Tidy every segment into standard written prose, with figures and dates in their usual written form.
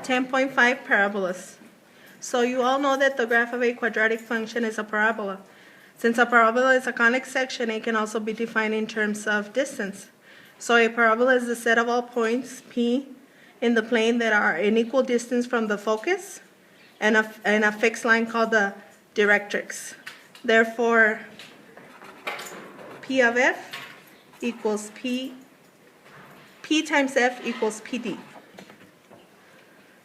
10.5 parabolas. So you all know that the graph of a quadratic function is a parabola. Since a parabola is a conic section, it can also be defined in terms of distance. So a parabola is the set of all points P in the plane that are in equal distance from the focus and a fixed line called the directrix. Therefore, P of F equals P times F equals PD.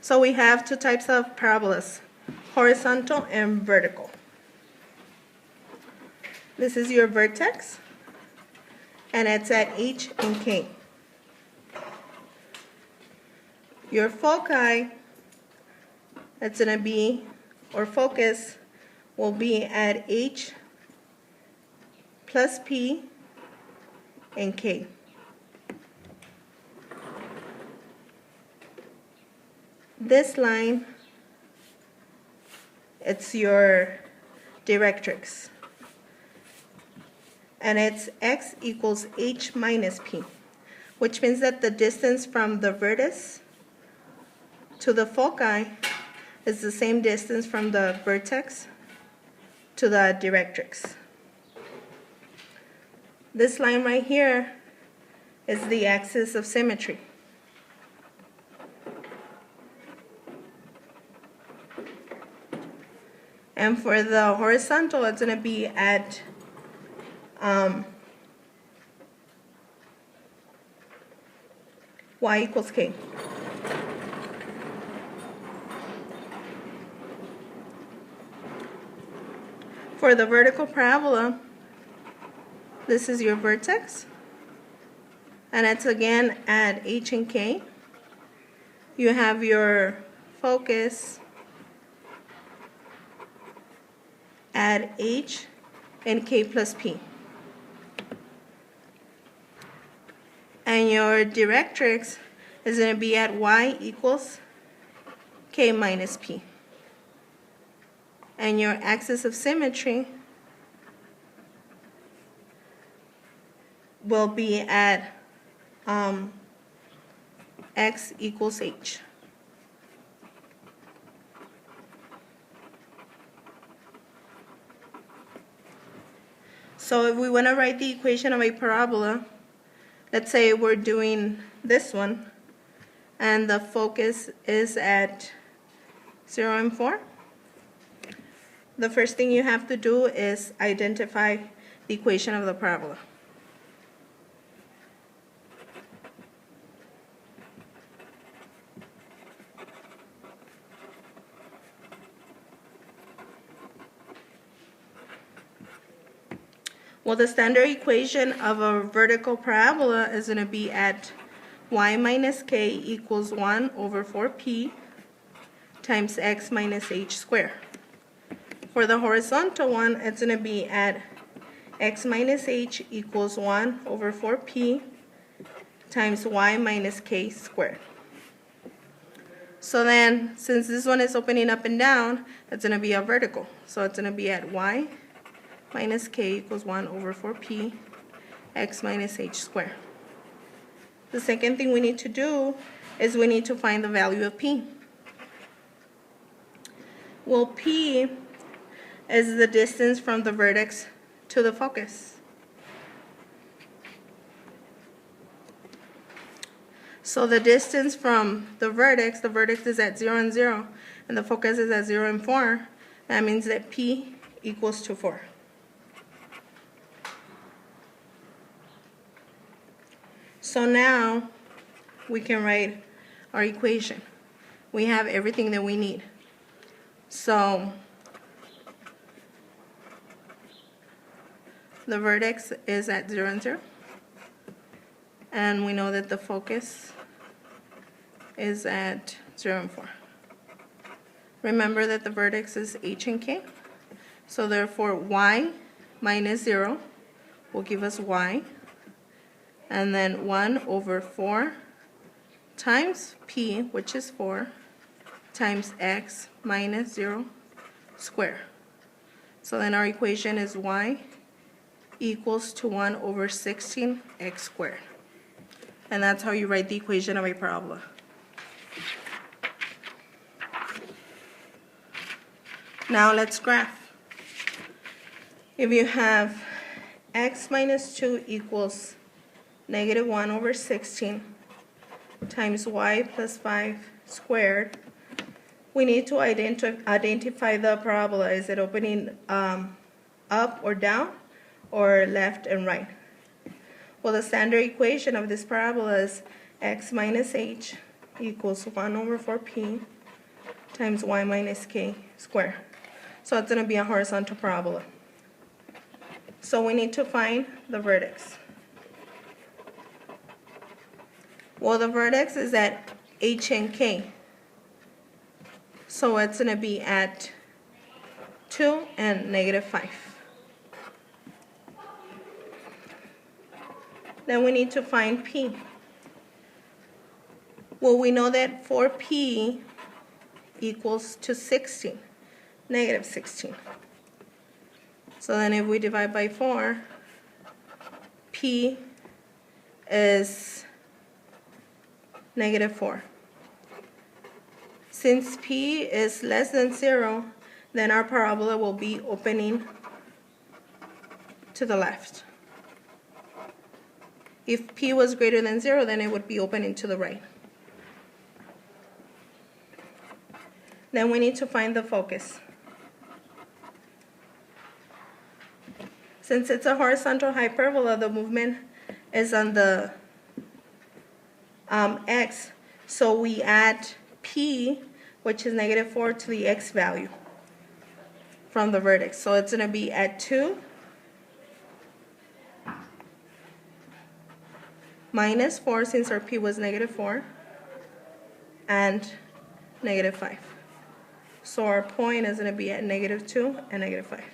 So we have two types of parabolas, horizontal and vertical. This is your vertex, and it's at H and K. Your foci, that's going to be, or focus, will be at H plus P and K. This line, it's your directrix. And it's x equals h minus p, which means that the distance from the vertex to the foci is the same distance from the vertex to the directrix. This line right here is the axis of symmetry. And for the horizontal, it's going to be at y equals k. For the vertical parabola, this is your vertex, and it's again at h and k. You have your focus at h and k plus p. And your directrix is going to be at y equals k minus p. And your axis of symmetry will be at x equals h. So if we want to write the equation of a parabola, let's say we're doing this one, and the focus is at 0 and 4. The first thing you have to do is identify the equation of the parabola. Well, the standard equation of a vertical parabola is going to be at y minus k equals 1 over 4p times x minus h squared. For the horizontal one, it's going to be at x minus h equals 1 over 4p times y minus k squared. So then, since this one is opening up and down, it's going to be a vertical. So it's going to be at y minus k equals 1 over 4p x minus h squared. The second thing we need to do is we need to find the value of p. Well, p is the distance from the vertex to the focus. So the distance from the vertex is at 0 and 0, and the focus is at 0 and 4. That means that p equals to 4. So now we can write our equation. We have everything that we need. So the vertex is at 0 and 0. And we know that the focus is at 0 and 4. Remember that the vertex is h and k. So therefore y minus 0 will give us y. And then 1 over 4 times p, which is 4, times x minus 0 squared. So then our equation is y equals to 1 over 16 x squared. And that's how you write the equation of a parabola. Now let's graph. If you have x minus 2 equals negative 1 over 16 times y plus 5 squared, we need to identify the parabola. Is it opening up or down, or left and right? Well, the standard equation of this parabola is x minus h equals 1 over 4p times y minus k squared. So it's going to be a horizontal parabola. So we need to find the vertex. Well, the vertex is at h and k. So it's going to be at 2 and negative 5. Then we need to find p. Well, we know that 4p equals to 16, negative 16. So then if we divide by 4, p is negative 4. Since p is less than 0, then our parabola will be opening to the left. If p was greater than 0, then it would be opening to the right. Then we need to find the focus. Since it's a horizontal hyperbola, the movement is on the x, so we add p, which is negative 4, to the x value from the vertex. So it's going to be at 2 minus 4, since our p was negative 4, and negative 5. So our point is going to be at negative 2 and negative 5.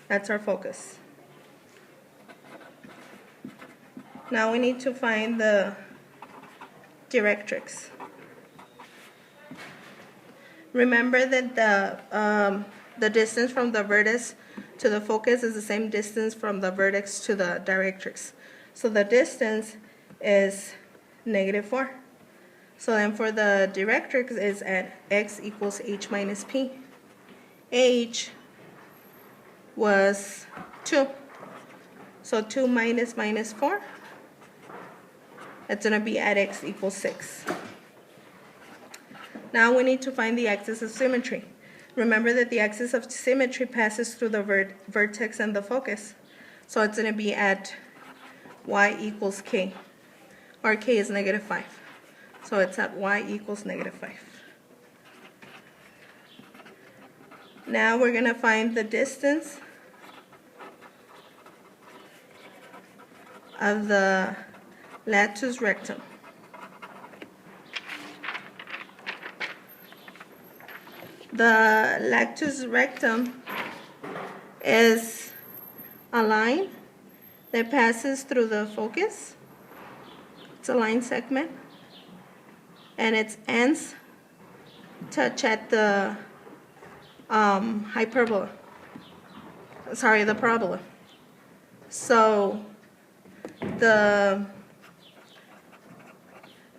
That's our focus. Now we need to find the directrix. Remember that the distance from the vertex to the focus is the same distance from the vertex to the directrix. So the distance is negative 4. So then for the directrix is at x equals h minus p. H was 2. So 2 minus minus 4. It's going to be at x equals 6. Now we need to find the axis of symmetry. Remember that the axis of symmetry passes through the vertex and the focus. So it's going to be at y equals k. Our k is negative 5. So it's at y equals negative 5. Now we're going to find the distance of the latus rectum. The latus rectum is a line that passes through the focus. It's a line segment, and its ends touch at the the parabola. So the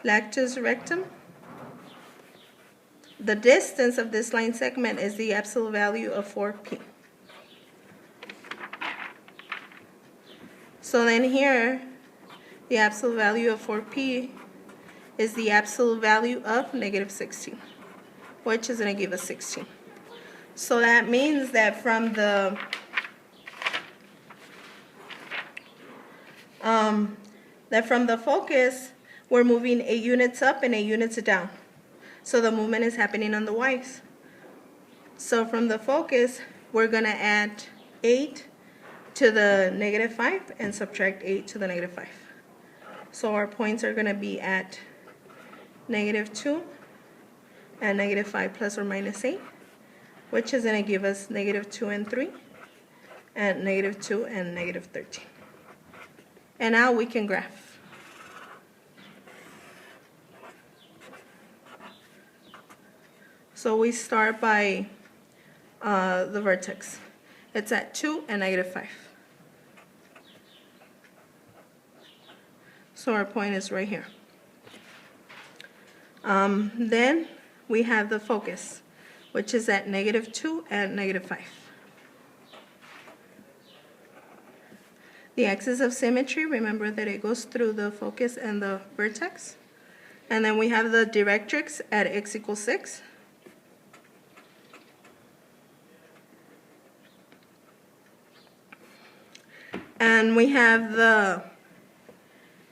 latus rectum, the distance of this line segment is the absolute value of 4p. So then here, the absolute value of 4p is the absolute value of negative 16, which is going to give us 16. So that means that from the focus, we're moving 8 units up and 8 units down. So the movement is happening on the y's. So from the focus, we're going to add 8 to the negative 5 and subtract 8 to the negative 5. So our points are going to be at negative 2 and negative 5 plus or minus 8, which is going to give us negative 2 and 3, and negative 2 and negative 13. And now we can graph. So we start by the vertex. It's at 2 and negative 5. So our point is right here. Then we have the focus, which is at -2 and -5. The axis of symmetry, remember that it goes through the focus and the vertex. And then we have the directrix at x equals 6. And we have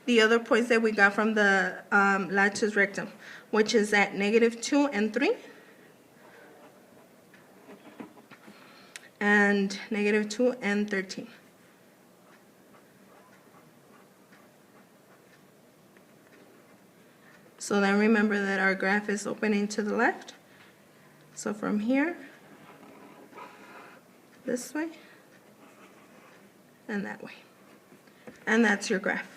the other points that we got from the latus rectum, which is at -2 and 3. And -2 and 13. So then remember that our graph is opening to the left. So from here, this way, and that way. And that's your graph.